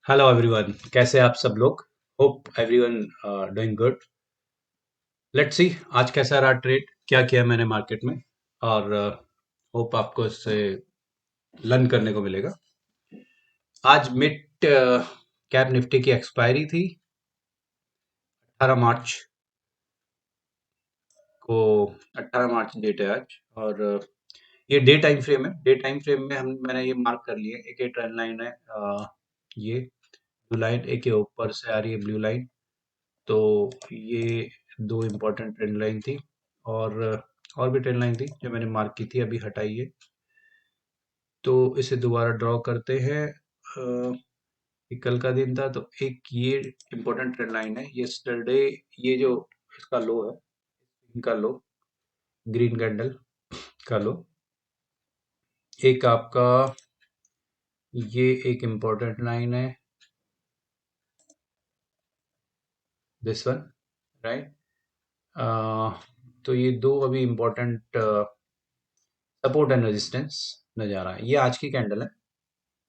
Hello everyone, कैसे आप सब लोग। Hope everyone doing good. Let's see आज कैसा रहा ट्रेड, क्या किया मैंने मार्केट में, और होप आपको इससे लर्न करने को मिलेगा। आज मिड कैप निफ्टी की एक्सपायरी थी 18 मार्च को। 18 मार्च डेट है आज। और ये डे टाइम फ्रेम है। डे टाइम फ्रेम में हम मैंने ये मार्क कर लिए, एक एक ट्रेंड लाइन है। ये ब्लू लाइन, एक ये ऊपर से आ रही है ब्लू लाइन। तो ये दो इम्पोर्टेंट ट्रेंड लाइन थी। और और भी ट्रेंड लाइन थी जो मैंने मार्क की थी, अभी हटाई है। तो इसे दोबारा ड्रॉ करते हैं। ये कल का दिन था, तो एक ये इम्पोर्टेंट ट्रेंड लाइन है यस्टरडे। ये जो इसका लो है, इनका लो, ग्रीन कैंडल का लो। एक आपका ये एक इम्पोर्टेंट लाइन है, दिस वन, राइट। तो ये दो अभी इम्पोर्टेंट सपोर्ट एंड रेजिस्टेंस नजर आ रहा है। ये आज की कैंडल है,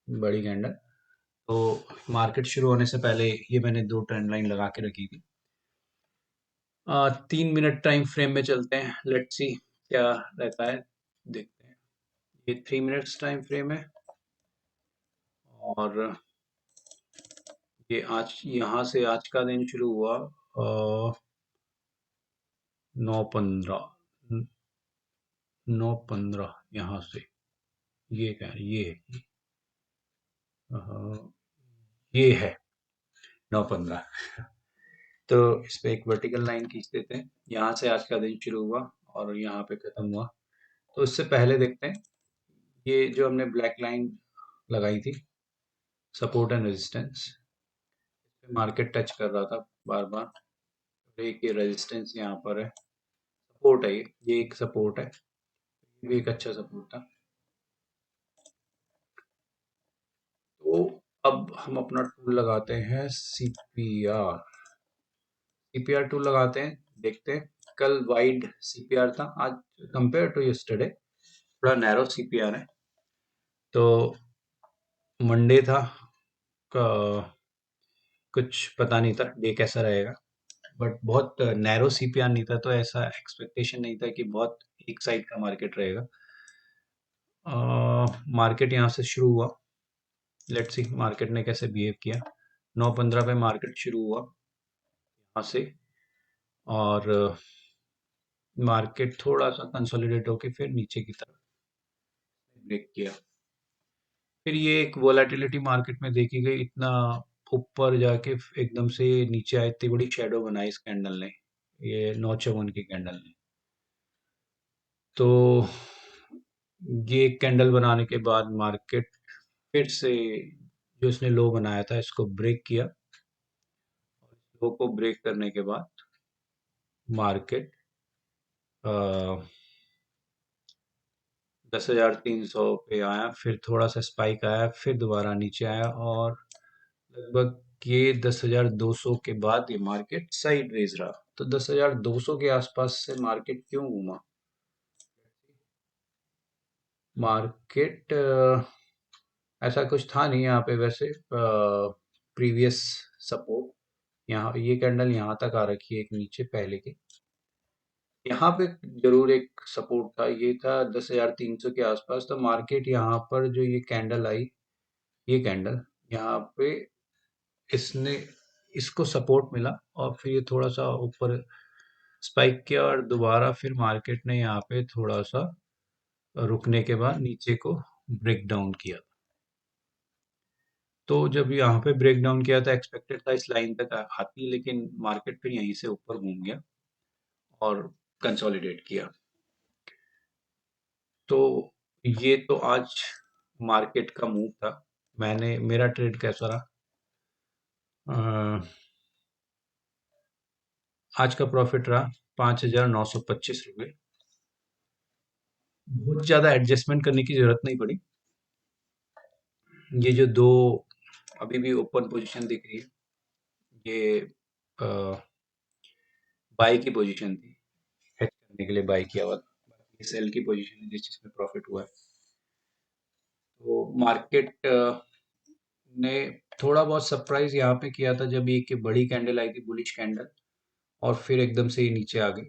बड़ी कैंडल। तो मार्केट शुरू होने से पहले ये मैंने दो ट्रेंड लाइन लगा के रखी थी। 3 मिनट टाइम फ्रेम में चलते हैं, लेट्स सी क्या रहता है, देखते हैं। ये 3 मिनट्स टाइम फ्रेम है। और ये आज यहाँ से आज का दिन शुरू हुआ 9:15, 9:15 यहाँ से। ये क्या है? ये है, ये है 9:15। तो इस पे एक वर्टिकल लाइन खींच देते हैं। यहाँ से आज का दिन शुरू हुआ और यहाँ पे खत्म हुआ। तो इससे पहले देखते हैं, ये जो हमने ब्लैक लाइन लगाई थी, support and resistance, market touch कर रहा था बार बार। एक ये रेजिस्टेंस यहाँ पर है, सपोर्ट है, ये एक सपोर्ट है, ये भी एक अच्छा सपोर्ट था। तो अब हम अपना टूल लगाते हैं, सीपीआर। सीपीआर टूल लगाते हैं, देखते हैं। कल वाइड सीपीआर था, आज कंपेयर टू यस्टरडे थोड़ा नैरो सीपीआर है। तो मंडे था, कुछ पता नहीं था डे कैसा रहेगा, बट बहुत नैरो सीपीआर नहीं था, तो ऐसा एक्सपेक्टेशन नहीं था कि बहुत एक साइड का मार्केट रहेगा। मार्केट यहाँ से शुरू हुआ, लेट्स सी मार्केट ने कैसे बिहेव किया। 9:15 पे मार्केट शुरू हुआ यहाँ से। और मार्केट थोड़ा सा कंसोलिडेट होके फिर नीचे की तरफ ब्रेक किया। फिर ये एक वोलेटिलिटी मार्केट में देखी गई, इतना ऊपर जाके एकदम से नीचे आई, इतनी बड़ी शेडो बनाई इस कैंडल ने, ये 954 की कैंडल ने। तो ये कैंडल बनाने के बाद मार्केट फिर से जो इसने लो बनाया था इसको ब्रेक किया। लो को ब्रेक करने के बाद मार्केट 10,300 पे आया, फिर थोड़ा सा स्पाइक आया, फिर दोबारा नीचे आया, और लगभग ये 10,200 के बाद ये मार्केट साइड वेज रहा। तो 10,200 के आसपास से मार्केट क्यों घूमा? मार्केट ऐसा कुछ था नहीं यहाँ पे वैसे। प्रीवियस सपोर्ट, यहाँ ये कैंडल यहाँ तक आ रखी है, एक नीचे पहले के, यहाँ पे जरूर एक सपोर्ट था, ये था 10,300 के आसपास। तो मार्केट यहाँ पर जो ये कैंडल आई, ये कैंडल यहाँ पे इसने इसको सपोर्ट मिला, और फिर ये थोड़ा सा ऊपर स्पाइक किया, और दोबारा फिर मार्केट ने यहाँ पे थोड़ा सा रुकने के बाद नीचे को ब्रेक डाउन किया। तो जब यहाँ पे ब्रेक डाउन किया था, एक्सपेक्टेड था इस लाइन तक आती, लेकिन मार्केट फिर यहीं से ऊपर घूम गया और कंसोलिडेट किया। तो ये तो आज मार्केट का मूव था। मेरा ट्रेड कैसा रहा? आज का प्रॉफिट रहा 5,925 रुपये। बहुत ज़्यादा एडजस्टमेंट करने की ज़रूरत नहीं पड़ी। ये जो दो अभी भी ओपन पोजीशन दिख रही है, ये बाई की पोजीशन थी, हेज करने के लिए बाई किया हुआ था। ये सेल की पोजीशन है जिस चीज़ में प्रॉफिट हुआ है। तो मार्केट ने थोड़ा बहुत सरप्राइज यहाँ पे किया था जब एक बड़ी कैंडल आई थी, बुलिश कैंडल, और फिर एकदम से ये नीचे आ गई।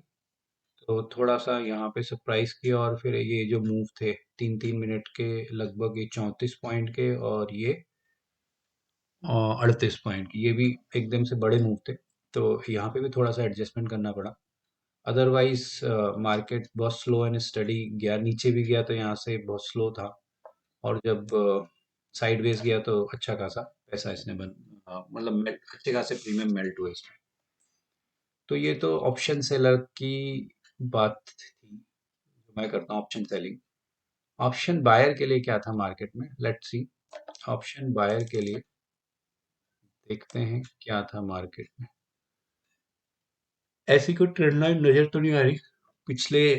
तो थोड़ा सा यहाँ पे सरप्राइज किया, और फिर ये जो मूव थे 3-3 मिनट के, लगभग ये 34 पॉइंट के और ये 38 पॉइंट की, ये भी एकदम से बड़े मूव थे। तो यहाँ पे भी थोड़ा सा एडजस्टमेंट करना पड़ा। अदरवाइज मार्केट बहुत स्लो एंड स्टडी गया, नीचे भी गया तो यहाँ से बहुत स्लो था, और जब साइडवेज गया तो अच्छा खासा पैसा इसने मतलब अच्छे खासे प्रीमियम मेल्ट हुए इसमें। तो ये तो ऑप्शन सेलर की बात थी, जो मैं करता हूँ ऑप्शन सेलिंग। ऑप्शन बायर के लिए क्या था मार्केट में, लेट्स सी। ऑप्शन बायर के लिए देखते हैं क्या था मार्केट में। ऐसी कोई ट्रेंड लाइन नजर तो नहीं आ रही पिछले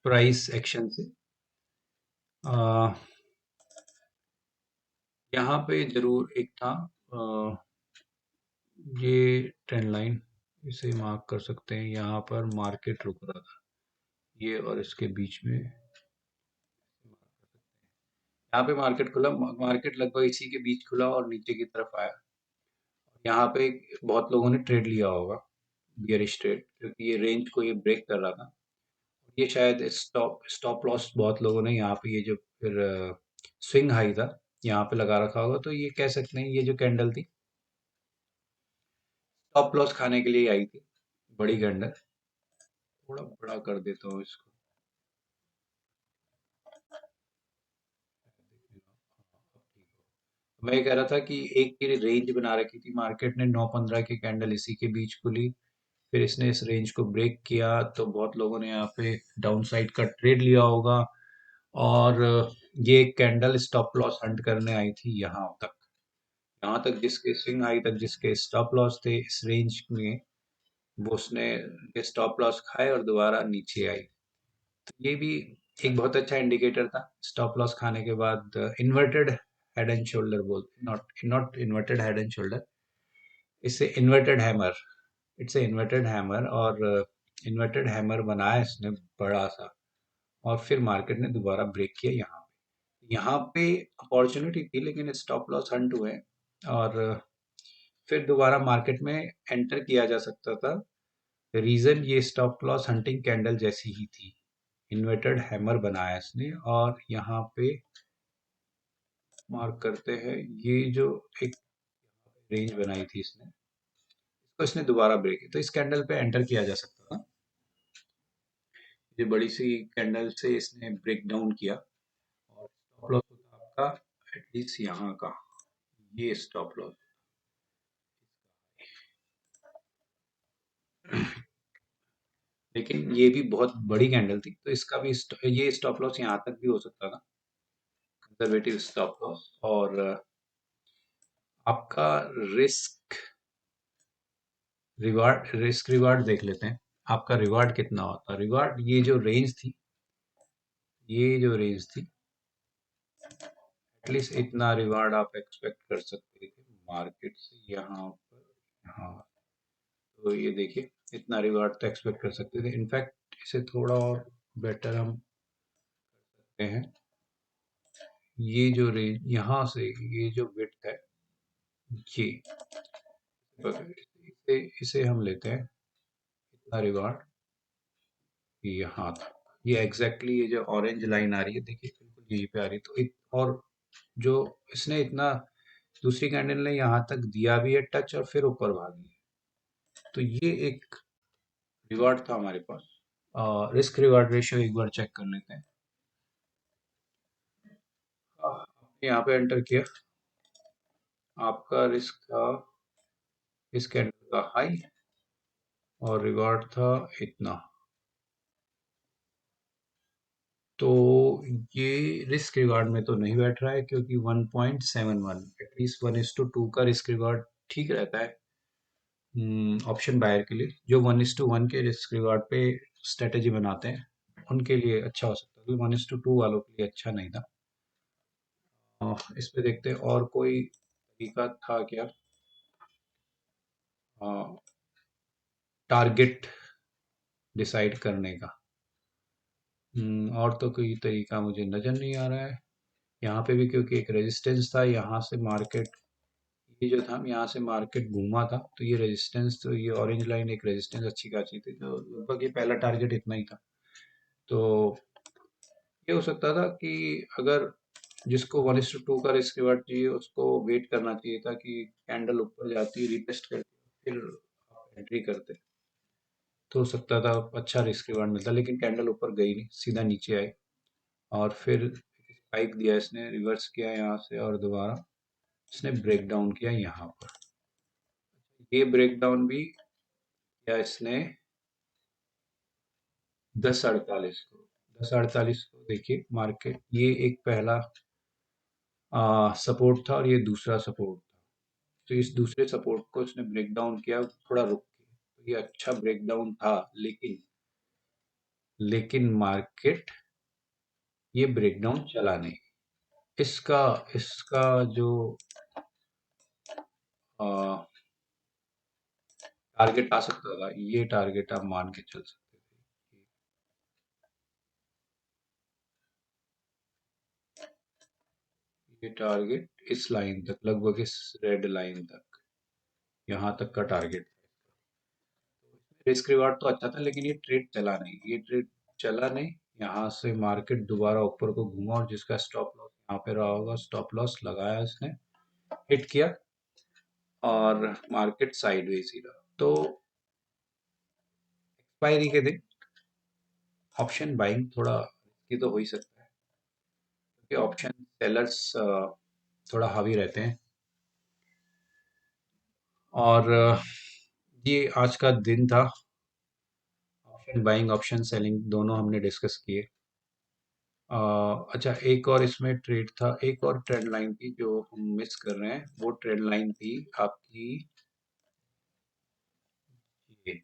प्राइस एक्शन से। आ, यहाँ पे जरूर एक था, ये ट्रेंड लाइन, इसे मार्क कर सकते हैं। यहाँ पर मार्केट रुक रहा था, ये और इसके बीच में यहाँ पे मार्केट खुला, मार्केट लगभग इसी के बीच खुला और नीचे की तरफ आया। यहाँ पे बहुत लोगों ने ट्रेड लिया होगा, बियरिश ट्रेड, क्योंकि ये रेंज को ये ब्रेक कर रहा था। ये शायद स्टॉप स्टॉप लॉस बहुत लोगों ने यहाँ पे, ये जो फिर स्विंग हाई था यहाँ पे लगा रखा होगा। तो ये कह सकते हैं ये जो कैंडल थी स्टॉप लॉस खाने के लिए आई थी, बड़ी कैंडल। थोड़ा बड़ा कर देता हूँ इसको। मैं ये कह रहा था कि एक की रेंज बना रखी थी मार्केट ने, 9-15 की कैंडल इसी के बीच खुली, फिर इसने इस रेंज को ब्रेक किया तो बहुत लोगों ने यहाँ पे डाउन साइड का ट्रेड लिया होगा। और ये एक कैंडल स्टॉप लॉस हंट करने आई थी यहाँ तक जिसके स्विंग हाई तक जिसके स्टॉप लॉस थे इस रेंज में, वो उसने ये स्टॉप लॉस खाए और दोबारा नीचे आई। तो ये भी एक बहुत अच्छा इंडिकेटर था। स्टॉप लॉस खाने के बाद इन्वर्टेड हेड एंड शोल्डर बोलते, not not inverted head and shoulder, इससे inverted hammer, it's a inverted hammer. और इन्वर्टेड हैमर बनाया इसने बड़ा सा, और फिर मार्केट ने दोबारा ब्रेक किया यहाँ पे अपॉर्चुनिटी थी, लेकिन स्टॉप लॉस हंट हुए, और फिर दोबारा मार्केट में एंटर किया जा सकता था। रीजन ये स्टॉप लॉस हंटिंग कैंडल जैसी ही थी, इन्वर्टेड हैमर बनाया इसने, और यहाँ पे मार्क करते हैं ये जो एक रेंज बनाई थी इसने, इसको इसने दोबारा ब्रेक किया, तो इस कैंडल पे एंटर किया जा सकता था। ये बड़ी सी कैंडल से इसने ब्रेक डाउन किया, और स्टॉप लॉस होता आपका एटलीस्ट यहाँ का, ये स्टॉप लॉस। लेकिन ये भी बहुत बड़ी कैंडल थी, तो इसका भी ये स्टॉप लॉस यहाँ तक भी हो सकता था, कंजर्वेटिव स्टॉप लॉस। और आपका रिस्क रिस्क रिवार्ड देख लेते हैं, आपका रिवार्ड कितना होता। रिवार्ड ये जो रेंज थी, ये जो रेंज थी, एटलीस्ट इतना रिवार्ड आप एक्सपेक्ट कर सकते थे मार्केट से यहाँ पर। हाँ, तो ये देखिए इतना रिवार्ड तो एक्सपेक्ट कर सकते थे। इनफैक्ट इसे थोड़ा और बेटर हम करते हैं। ये जो रेंज यहाँ से ये जो विड्थ है, ये इसे हम लेते हैं, इतना रिवार्ड यहाँ था। ये एग्जैक्टली ये जो ऑरेंज लाइन आ रही है, देखिए बिल्कुल यहीं पे आ रही है। तो और जो इसने इतना, दूसरी कैंडल ने यहाँ तक दिया भी है टच और फिर ऊपर भागी है। तो ये एक रिवार्ड था हमारे पास। रिस्क रिवार्ड रेशियो एक बार चेक कर लेते हैं। यहाँ पे एंटर किया, आपका रिस्क था इस कैंडल का हाई, और रिवार्ड था इतना। तो ये रिस्क रिवार्ड में तो नहीं बैठ रहा है, क्योंकि 1.71, एटलीस्ट 1:2 का रिस्क रिवार्ड ठीक रहता है ऑप्शन बायर के लिए। जो 1:1 के रिस्क रिवार्ड पे स्ट्रेटेजी बनाते हैं उनके लिए अच्छा हो सकता है, 1:2 वालों के लिए अच्छा नहीं था। इस पे देखते हैं और कोई तरीका था क्या टारगेट डिसाइड करने का। और तो कोई तरीका मुझे नजर नहीं आ रहा है। यहाँ पे भी क्योंकि एक रेजिस्टेंस था, यहाँ से मार्केट, ये जो था यहाँ से मार्केट घूमा था, तो ये रेजिस्टेंस, तो ये ऑरेंज लाइन एक रेजिस्टेंस अच्छी खासी थी, तो लगभग ये पहला टारगेट इतना ही था। तो ये हो सकता था कि अगर जिसको 1:2 का रिस्क रिवार्ड चाहिए उसको वेट करना चाहिए था कि कैंडल ऊपर जाती, रिटेस्ट करती, फिर आप एंट्री करते, तो हो सकता था अच्छा रिस्क रिवार्ड मिलता, लेकिन कैंडल ऊपर गई नहीं, सीधा नीचे आई और फिर स्पाइक दिया इसने, रिवर्स किया यहाँ से और दोबारा इसने ब्रेक डाउन किया यहाँ पर। ये ब्रेक डाउन भी किया इसने 10:48 को। 10:48 को देखिए मार्केट, ये एक पहला सपोर्ट था और ये दूसरा सपोर्ट था, तो इस दूसरे सपोर्ट को इसने ब्रेक डाउन किया थोड़ा रुक के, तो ये अच्छा ब्रेक डाउन था, लेकिन मार्केट ये ब्रेक डाउन चला नहीं। इसका इसका जो टारगेट आ सकता था, ये टारगेट आप मान के चल सकते थे, ये टारगेट इस लाइन तक, लगभग इस रेड लाइन तक, यहाँ तक का टारगेट। रिस्क रिवार्ड तो अच्छा था, लेकिन ये ट्रेड चला नहीं, ये ट्रेड चला नहीं। यहाँ से मार्केट दोबारा ऊपर को घूमा और जिसका स्टॉप लॉस यहाँ पे रहा होगा, स्टॉप लॉस लगाया इसने, हिट किया और मार्केट साइडवेज ही रहा। तो एक्सपायरी के दिन ऑप्शन बाइंग थोड़ा risky तो हो ही सकता है, क्योंकि ऑप्शन सेलर्स थोड़ा हावी रहते हैं। और ये आज का दिन था, ऑप्शन बाइंग ऑप्शन सेलिंग दोनों हमने डिस्कस किए। अच्छा, एक और इसमें ट्रेड था, एक और ट्रेंड लाइन थी जो हम मिस कर रहे हैं, वो ट्रेंड लाइन थी आपकी, ये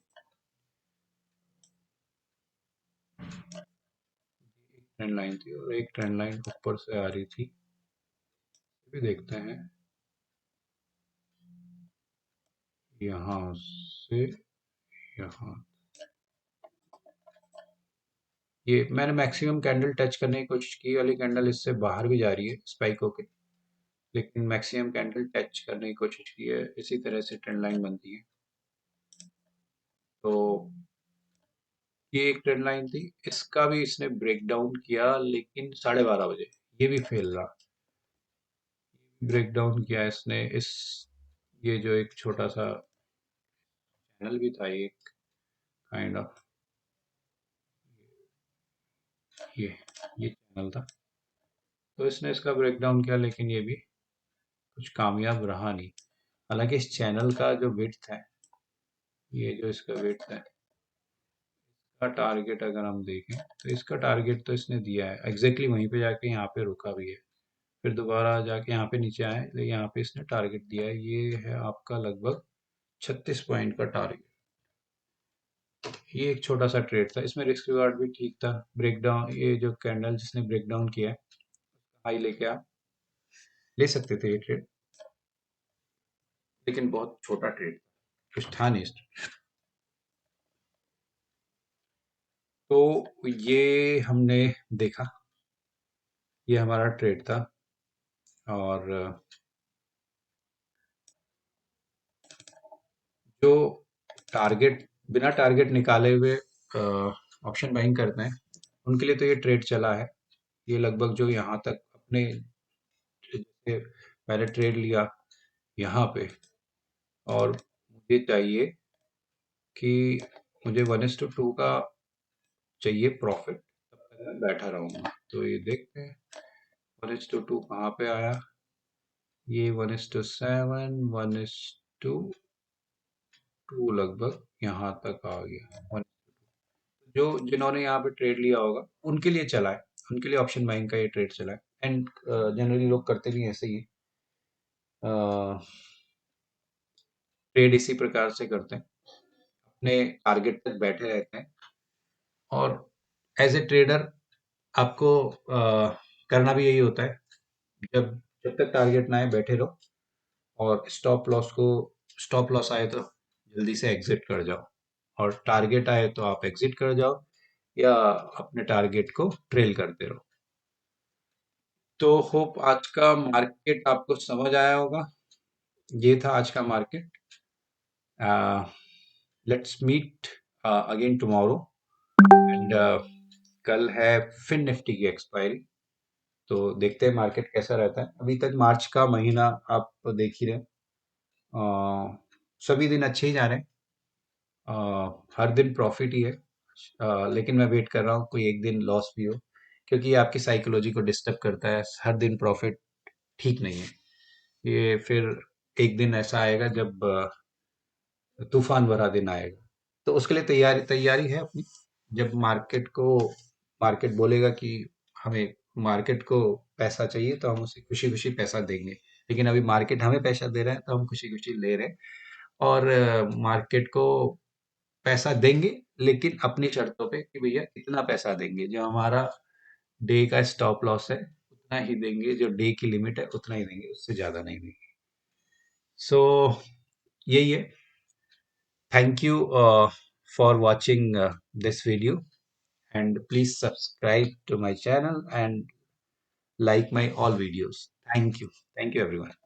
ट्रेंड लाइन थी और एक ट्रेंड लाइन ऊपर से आ रही थी, भी देखते हैं, यहाँ से यहाँ, ये मैंने मैक्सिमम कैंडल टच करने की कोशिश की, वाली कैंडल इससे बाहर भी जा रही है स्पाइक होके, लेकिन मैक्सिमम कैंडल टच करने की कोशिश की है, इसी तरह से ट्रेंड लाइन बनती है। तो ये एक ट्रेंड लाइन थी, इसका भी इसने ब्रेक डाउन किया, लेकिन 12:30 बजे ये भी फेल रहा, ब्रेक डाउन किया इसने इस, ये जो एक छोटा सा चैनल भी था, एक काइंड ऑफ, ये चैनल था, तो इसने इसका ब्रेक डाउन किया, लेकिन ये भी कुछ कामयाब रहा नहीं। हालांकि इस चैनल का जो विड्थ है, ये जो इसका विड्थ है, का टारगेट अगर हम देखें तो इसका टारगेट तो इसने दिया है एग्जैक्टली वहीं पे, जाके यहाँ पे रुका भी है, फिर दोबारा जाके यहाँ पे नीचे आए, लेकिन यहाँ पे इसने टारगेट दिया है, ये है आपका लगभग 36 पॉइंट का टारगेट। ये एक छोटा सा ट्रेड था, इसमें रिस्क रिवार्ड भी ठीक था, ब्रेक डाउन, ये जो कैंडल जिसने ब्रेक डाउन किया है, हाई लेके आप ले सकते थे ये ट्रेड, लेकिन बहुत छोटा ट्रेड, कुछ था नहीं इस trade। तो ये हमने देखा, ये हमारा ट्रेड था, और जो टारगेट, बिना टारगेट निकाले हुए ऑप्शन बाइंग करते हैं, उनके लिए तो ये ट्रेड चला है। ये लगभग जो यहाँ तक अपने, जैसे पहले ट्रेड लिया यहाँ पे, और मुझे चाहिए कि मुझे 1:2 का चाहिए प्रॉफिट, तब तक मैं बैठा रहूंगा। तो ये देखते हैं 1:2 कहाँ पे आया, ये 1:7, 1:2 लगभग यहाँ तक आ गया। जो जिन्होंने यहाँ पे ट्रेड लिया होगा उनके लिए चला है, उनके लिए ऑप्शन बाइंग का ये ट्रेड चला है, एंड जनरली लोग करते भी ऐसे ही ट्रेड इसी प्रकार से करते हैं, अपने टारगेट तक बैठे रहते हैं, और एज ए ट्रेडर आपको करना भी यही होता है, जब जब तक टारगेट ना आए बैठे रहो, और स्टॉप लॉस आए तो जल्दी से एग्जिट कर जाओ, और टारगेट आए तो आप एग्जिट कर जाओ, या अपने टारगेट को ट्रेल करते रहो। तो होप आज का मार्केट आपको समझ आया होगा। ये था आज का market. Let's meet again tomorrow and कल है फिन निफ्टी की एक्सपायरी। तो देखते हैं मार्केट कैसा रहता है। अभी तक मार्च का महीना आप देख ही रहे हैं। सभी दिन अच्छे ही जा रहे हैं। हर दिन प्रॉफिट ही है। लेकिन मैं वेट कर रहा हूँ कोई एक दिन लॉस भी हो, क्योंकि ये आपकी साइकोलॉजी को डिस्टर्ब करता है। हर दिन प्रॉफिट ठीक नहीं है। ये फिर एक दिन ऐसा आएगा जब तूफान भरा दिन आएगा। तो उसके लिए तैयारी तैयारी है अपनी। जब मार्केट बोलेगा कि हमें मार्केट को पैसा चाहिए, तो हम उसे खुशी खुशी पैसा देंगे। लेकिन अभी मार्केट हमें पैसा दे रहा है, तो हम खुशी खुशी ले रहे हैं। और मार्केट को पैसा देंगे, लेकिन अपनी शर्तों पे कि भैया इतना पैसा देंगे, जो हमारा डे का स्टॉप लॉस है उतना ही देंगे, जो डे की लिमिट है उतना ही देंगे, उससे ज्यादा नहीं देंगे। सो यही है। Thank you for watching this video, and please subscribe to my channel and like my all videos. Thank you. Thank you everyone.